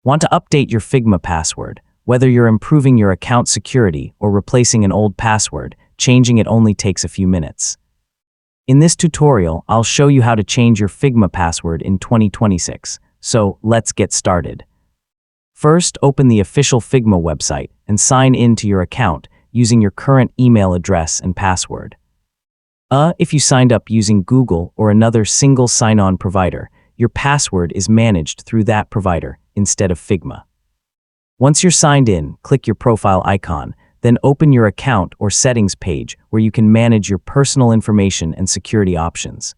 Want to update your Figma password? Whether you're improving your account security or replacing an old password, changing it only takes a few minutes. In this tutorial, I'll show you how to change your Figma password in 2026. So let's get started. First, open the official Figma website and sign in to your account using your current email address and password. If you signed up using Google or another single sign-on provider, your password is managed through that provider instead of Figma. Once you're signed in, click your profile icon, then open your account or settings page where you can manage your personal information and security options.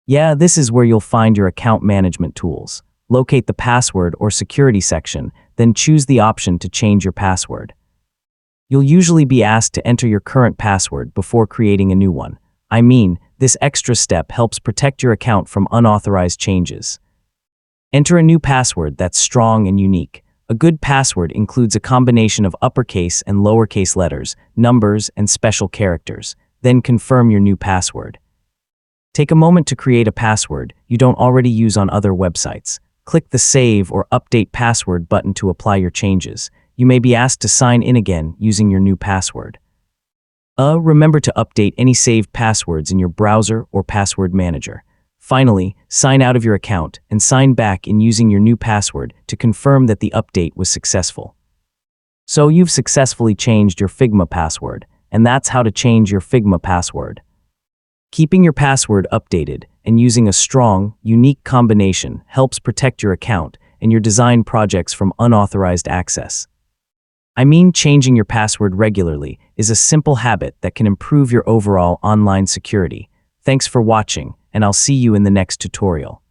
This is where you'll find your account management tools. Locate the password or security section, then choose the option to change your password. You'll usually be asked to enter your current password before creating a new one. This extra step helps protect your account from unauthorized changes. Enter a new password that's strong and unique. A good password includes a combination of uppercase and lowercase letters, numbers, and special characters. Then confirm your new password. Take a moment to create a password you don't already use on other websites. Click the Save or Update Password button to apply your changes. You may be asked to sign in again using your new password. Remember to update any saved passwords in your browser or password manager. Finally, sign out of your account and sign back in using your new password to confirm that the update was successful. So you've successfully changed your Figma password, and that's how to change your Figma password. Keeping your password updated and using a strong, unique combination helps protect your account and your design projects from unauthorized access. Changing your password regularly is a simple habit that can improve your overall online security. Thanks for watching, and I'll see you in the next tutorial.